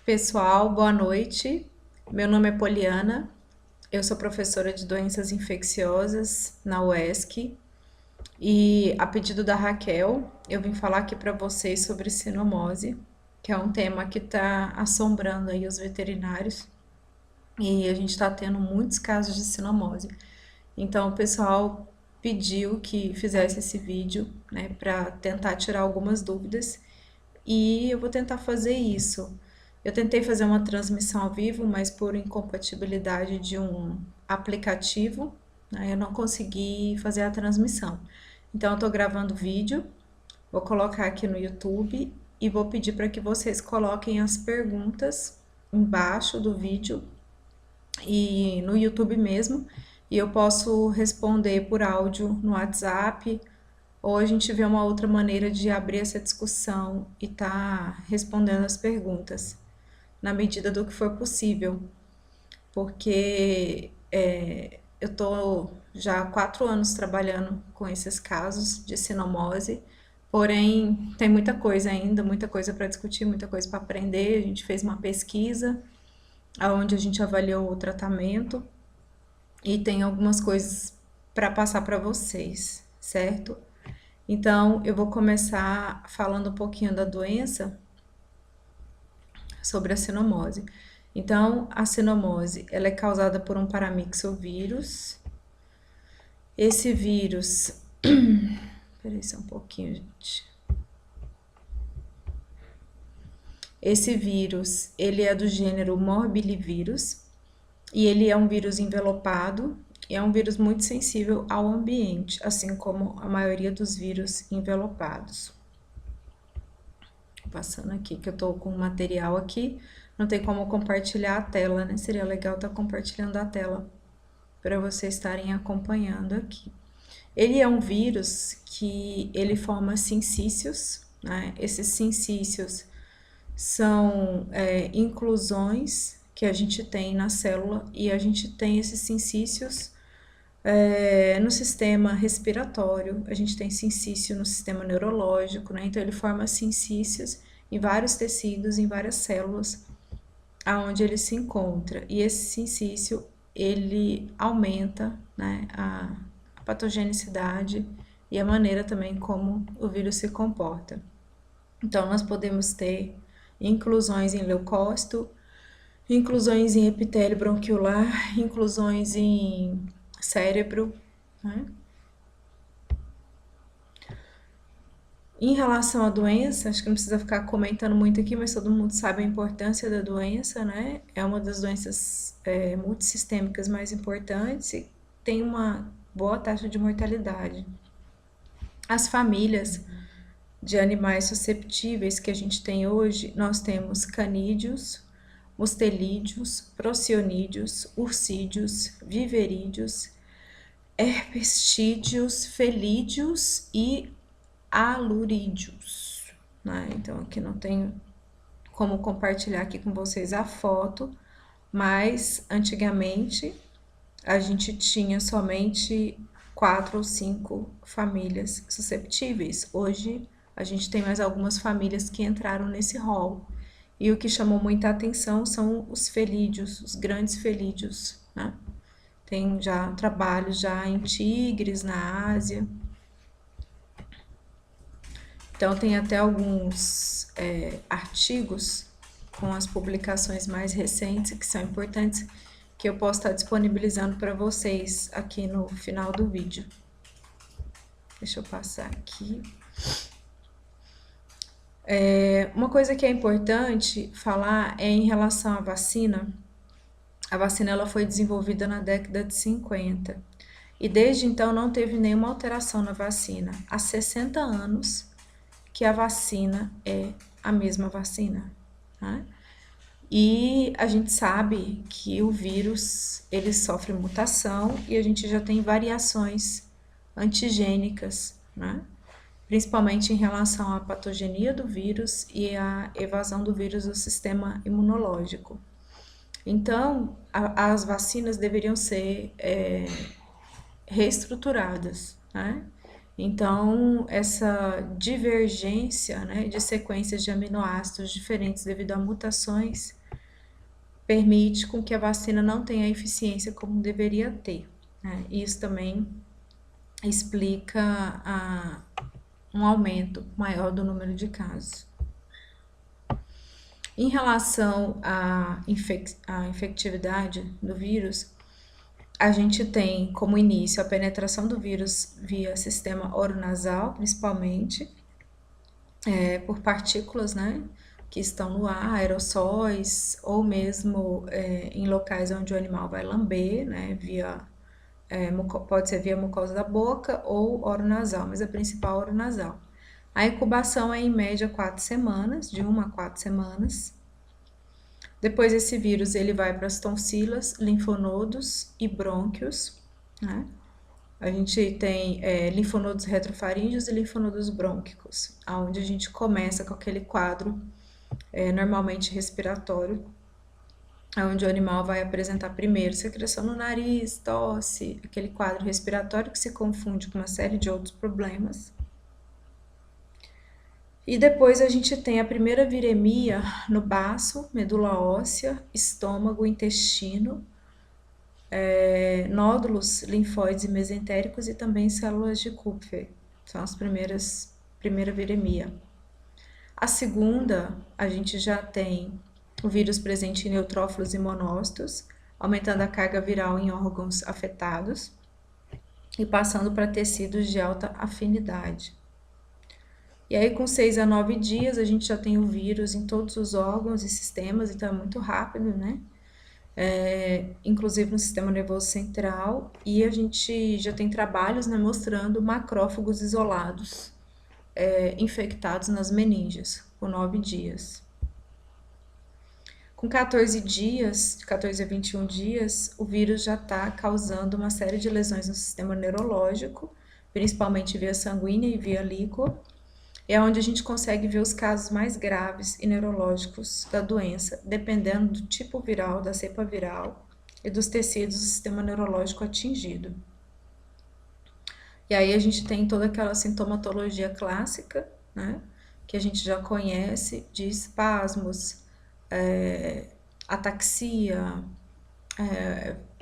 Pessoal, boa noite. Meu nome é Poliana, eu sou professora de doenças infecciosas na UESC e, a pedido da Raquel, eu vim falar aqui para vocês sobre sinomose, que é um tema que está assombrando aí os veterinários e a gente está tendo muitos casos de sinomose. Então, o pessoal pediu que fizesse esse vídeo, né, para tentar tirar algumas dúvidas e eu vou tentar fazer isso. Eu tentei fazer uma transmissão ao vivo, mas por incompatibilidade de um aplicativo, né, eu não consegui fazer a transmissão. Então, eu estou gravando vídeo, vou colocar aqui no YouTube e vou pedir para que vocês coloquem as perguntas embaixo do vídeo e no YouTube mesmo, e eu posso responder por áudio no WhatsApp, ou a gente vê uma outra maneira de abrir essa discussão e tá respondendo as perguntas, na medida do que for possível, porque eu tô já há 4 anos trabalhando com esses casos de sinomose, porém tem muita coisa ainda, muita coisa para discutir, muita coisa para aprender. A gente fez uma pesquisa onde a gente avaliou o tratamento e tem algumas coisas para passar para vocês, certo? Então, eu vou começar falando um pouquinho da doença, sobre a sinomose. Então, a sinomose, ela é causada por um paramyxovírus. Esse vírus... Peraí só um pouquinho, gente. Esse vírus, ele é do gênero Morbillivirus e ele é um vírus envelopado e é um vírus muito sensível ao ambiente, assim como a maioria dos vírus envelopados. Passando aqui, que eu tô com o material aqui, não tem como compartilhar a tela, né? Seria legal estar compartilhando a tela para vocês estarem acompanhando aqui. Ele é um vírus que ele forma sincícios, né? Esses sincícios são inclusões que a gente tem na célula e a gente tem esses sincícios no sistema respiratório, a gente tem sincício no sistema neurológico, né? Então ele forma sincícios em vários tecidos, em várias células, aonde ele se encontra. E esse sincício, ele aumenta, né, a patogenicidade e a maneira também como o vírus se comporta. Então nós podemos ter inclusões em leucócito, inclusões em epitélio bronquiolar, inclusões em cérebro, né? Em relação à doença, acho que não precisa ficar comentando muito aqui, mas todo mundo sabe a importância da doença, né? É uma das doenças multissistêmicas mais importantes e tem uma boa taxa de mortalidade. As famílias de animais susceptíveis que a gente tem hoje, nós temos canídeos, mustelídeos, procionídeos, urcídeos, viverídeos, herpestídeos, felídeos e alurídeos, né? Então aqui não tenho como compartilhar aqui com vocês a foto, mas antigamente a gente tinha somente 4 ou 5 famílias susceptíveis. Hoje a gente tem mais algumas famílias que entraram nesse rol. E o que chamou muita atenção são os felídeos, os grandes felídeos, né? Tem já trabalhos já em tigres, na Ásia. Então, tem até alguns artigos com as publicações mais recentes, que são importantes, que eu posso estar disponibilizando para vocês aqui no final do vídeo. Deixa eu passar aqui. Uma coisa que é importante falar é em relação à vacina. A vacina ela foi desenvolvida na década de 50 e desde então não teve nenhuma alteração na vacina. Há 60 anos que a vacina é a mesma vacina, né? E a gente sabe que o vírus ele sofre mutação e a gente já tem variações antigênicas, né? Principalmente em relação à patogenia do vírus e à evasão do vírus do sistema imunológico. Então, as vacinas deveriam ser reestruturadas, né? Então, essa divergência, né, de sequências de aminoácidos diferentes devido a mutações permite com que a vacina não tenha a eficiência como deveria ter, né? Isso também explica um aumento maior do número de casos. Em relação à infectividade do vírus, a gente tem como início a penetração do vírus via sistema oronasal, principalmente, por partículas, né, que estão no ar, aerossóis, ou mesmo em locais onde o animal vai lamber, né, pode ser via mucosa da boca ou oronasal, mas a principal oronasal. A incubação é em média 4 semanas, de 1 a 4 semanas. Depois esse vírus ele vai para as tonsilas, linfonodos e brônquios, né? A gente tem linfonodos retrofaríngeos e linfonodos brônquicos, onde a gente começa com aquele quadro normalmente respiratório, onde o animal vai apresentar primeiro secreção no nariz, tosse, aquele quadro respiratório que se confunde com uma série de outros problemas. E depois a gente tem a primeira viremia no baço, medula óssea, estômago, intestino, nódulos linfóides e mesentéricos e também células de Kupfer. São as primeira viremia. A segunda, a gente já tem o vírus presente em neutrófilos e monócitos, aumentando a carga viral em órgãos afetados e passando para tecidos de alta afinidade. E aí, com 6 a 9 dias, a gente já tem o vírus em todos os órgãos e sistemas, então é muito rápido, né? Inclusive no sistema nervoso central, e a gente já tem trabalhos, né, mostrando macrófagos isolados infectados nas meninges, com 9 dias. Com 14 dias, 14 a 21 dias, o vírus já está causando uma série de lesões no sistema neurológico, principalmente via sanguínea e via líquor. É onde a gente consegue ver os casos mais graves e neurológicos da doença, dependendo do tipo viral, da cepa viral e dos tecidos do sistema neurológico atingido. E aí a gente tem toda aquela sintomatologia clássica, né, que a gente já conhece, de espasmos, ataxia,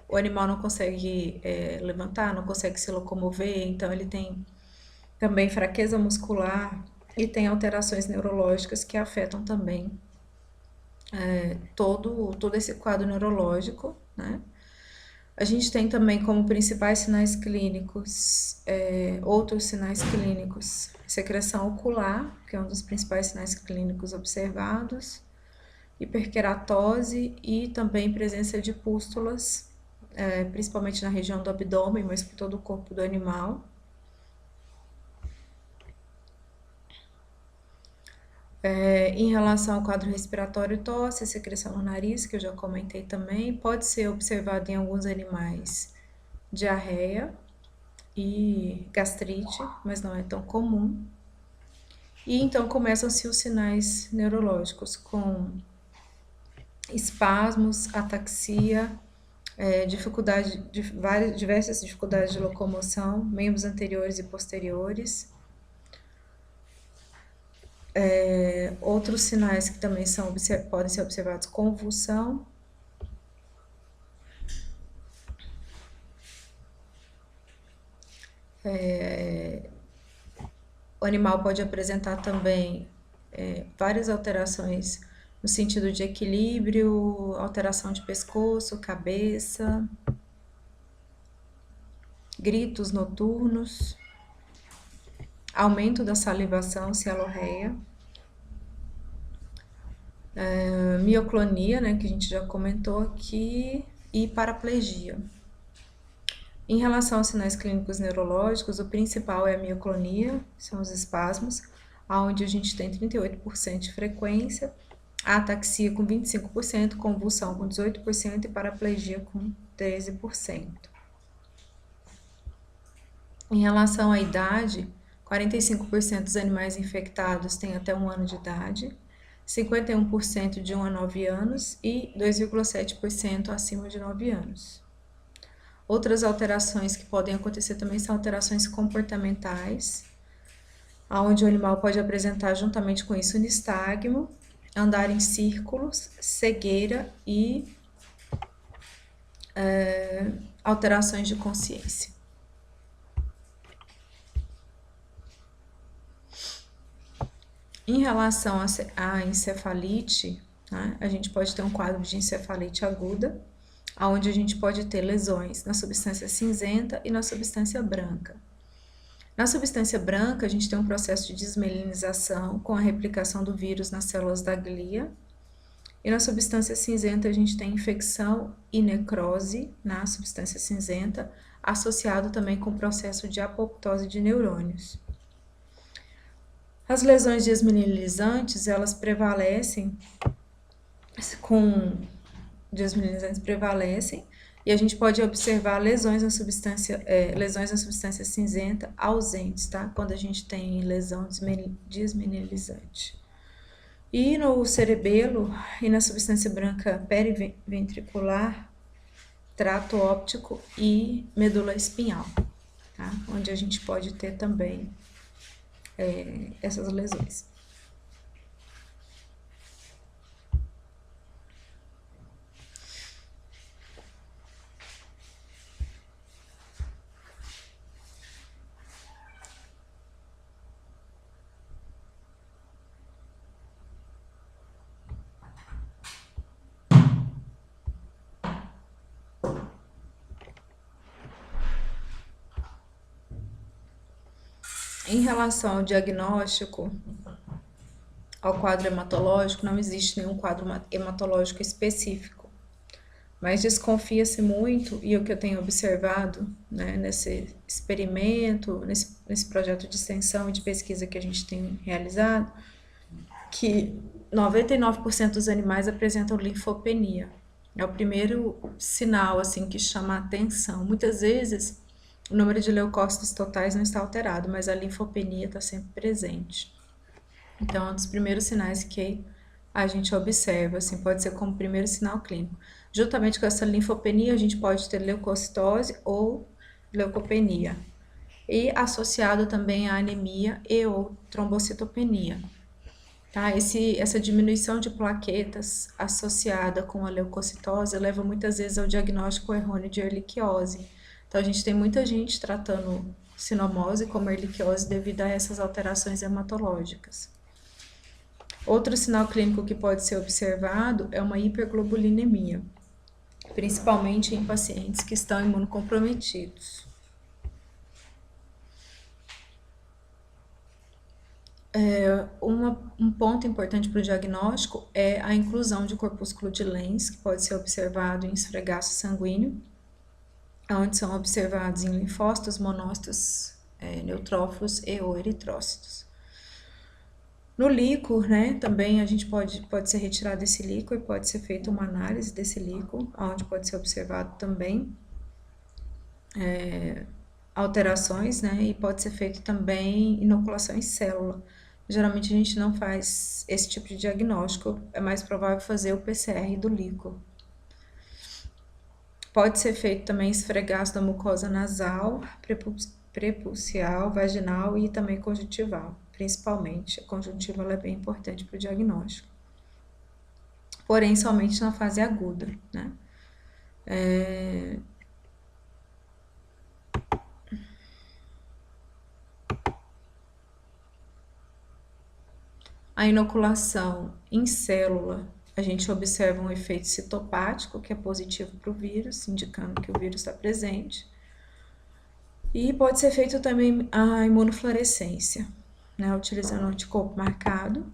o animal não consegue levantar, não consegue se locomover, então ele tem também fraqueza muscular e tem alterações neurológicas que afetam também todo esse quadro neurológico, né? A gente tem também como principais sinais clínicos, outros sinais clínicos, secreção ocular, que é um dos principais sinais clínicos observados, hiperqueratose e também presença de pústulas, principalmente na região do abdômen, mas por todo o corpo do animal. Em relação ao quadro respiratório, tosse, secreção no nariz, que eu já comentei também, pode ser observado em alguns animais diarreia e gastrite, mas não é tão comum. E então começam-se os sinais neurológicos com espasmos, ataxia, diversas dificuldades de locomoção, membros anteriores e posteriores. Outros sinais que também podem ser observados, convulsão, o animal pode apresentar também várias alterações no sentido de equilíbrio, alteração de pescoço, cabeça, gritos noturnos, aumento da salivação, cialorreia, mioclonia, né, que a gente já comentou aqui, e paraplegia. Em relação aos sinais clínicos neurológicos, o principal é a mioclonia, são os espasmos, onde a gente tem 38% de frequência, a ataxia com 25%, convulsão com 18% e paraplegia com 13%. Em relação à idade, 45% dos animais infectados têm até 1 ano de idade, 51% de 1 a 9 anos e 2,7% acima de 9 anos. Outras alterações que podem acontecer também são alterações comportamentais, onde o animal pode apresentar juntamente com isso nistagmo, andar em círculos, cegueira e alterações de consciência. Em relação à encefalite, né, a gente pode ter um quadro de encefalite aguda, onde a gente pode ter lesões na substância cinzenta e na substância branca. Na substância branca, a gente tem um processo de desmelinização com a replicação do vírus nas células da glia. E na substância cinzenta, a gente tem infecção e necrose na substância cinzenta, associado também com o processo de apoptose de neurônios. As lesões desmineralizantes, elas prevalecem e a gente pode observar lesões na substância cinzenta ausentes, tá? Quando a gente tem lesão desmineralizante. E no cerebelo e na substância branca periventricular, trato óptico e medula espinhal, tá? Onde a gente pode ter também essas lesões. Em relação ao diagnóstico, ao quadro hematológico, não existe nenhum quadro hematológico específico, mas desconfia-se muito, e o que eu tenho observado, né, nesse experimento, nesse projeto de extensão e de pesquisa que a gente tem realizado, que 99% dos animais apresentam linfopenia. É o primeiro sinal, assim, que chama a atenção. Muitas vezes, o número de leucócitos totais não está alterado, mas a linfopenia está sempre presente. Então, é um dos primeiros sinais que a gente observa, assim, pode ser como primeiro sinal clínico. Juntamente com essa linfopenia, a gente pode ter leucocitose ou leucopenia. E associado também à anemia e ou trombocitopenia. Tá? Essa diminuição de plaquetas associada com a leucocitose leva muitas vezes ao diagnóstico errôneo de erliquiose. Então, a gente tem muita gente tratando sinomose como erliquiose devido a essas alterações hematológicas. Outro sinal clínico que pode ser observado é uma hiperglobulinemia, principalmente em pacientes que estão imunocomprometidos. Um ponto importante para o diagnóstico é a inclusão de corpúsculo de Lenz, que pode ser observado em esfregaço sanguíneo, onde são observados em linfócitos, monócitos, neutrófilos e ou eritrócitos. No líquor, né, também a gente pode ser retirado esse líquor e pode ser feita uma análise desse líquor, onde pode ser observado também alterações, né, e pode ser feito também inoculação em célula. Geralmente a gente não faz esse tipo de diagnóstico, é mais provável fazer o PCR do líquor. Pode ser feito também esfregaço da mucosa nasal, prepulcial, vaginal e também conjuntival. Principalmente, a conjuntiva ela é bem importante para o diagnóstico. Porém, somente na fase aguda, né? A inoculação em célula, a gente observa um efeito citopático, que é positivo para o vírus, indicando que o vírus está presente. E pode ser feito também a imunofluorescência, né, utilizando um anticorpo marcado,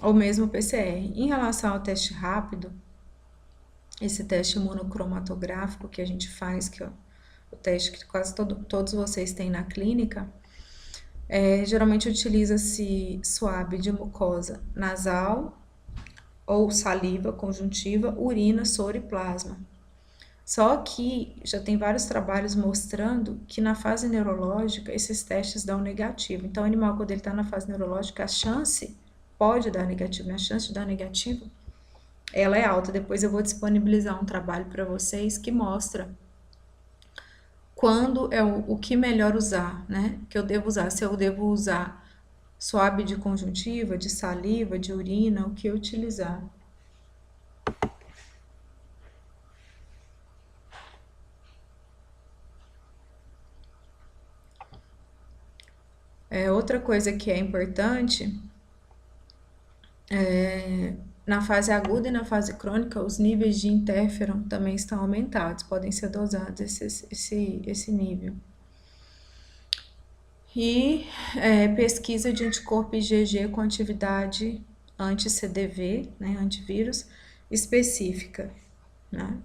ou mesmo o PCR. Em relação ao teste rápido, esse teste imunocromatográfico que a gente faz, que é o teste que quase todos vocês têm na clínica, geralmente utiliza-se suave de mucosa nasal ou saliva, conjuntiva, urina, soro e plasma. Só que já tem vários trabalhos mostrando que na fase neurológica esses testes dão negativo. Então, o animal, quando ele está na fase neurológica, a chance pode dar negativo, né? A chance de dar negativo, ela é alta. Depois eu vou disponibilizar um trabalho para vocês que mostra quando é o que melhor usar, né? Que eu devo usar. Se eu devo usar suave de conjuntiva, de saliva, de urina, o que utilizar. Outra coisa que é importante, na fase aguda e na fase crônica, os níveis de interferon também estão aumentados, podem ser dosados esse nível. E pesquisa de anticorpo IgG com atividade anti-CDV, né, antivírus, específica, né?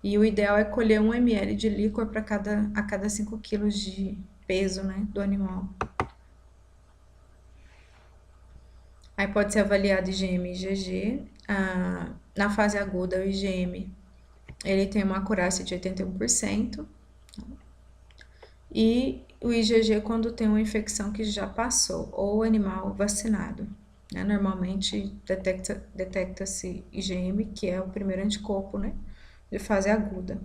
E o ideal é colher 1 ml de líquor a cada 5 kg de peso, né, do animal. Aí pode ser avaliado IgM e IgG. Na fase aguda, o IgM ele tem uma acurácia de 81%. E o IgG quando tem uma infecção que já passou, ou animal vacinado. Né? Normalmente detecta-se IgM, que é o primeiro anticorpo, né, de fase aguda.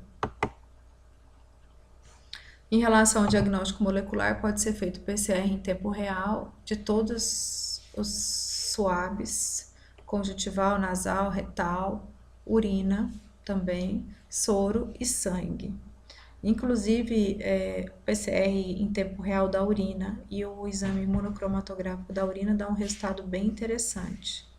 Em relação ao diagnóstico molecular, pode ser feito PCR em tempo real de todos os swabs, conjuntival, nasal, retal, urina também, soro e sangue. Inclusive, PCR em tempo real da urina e o exame imunocromatográfico da urina dá um resultado bem interessante.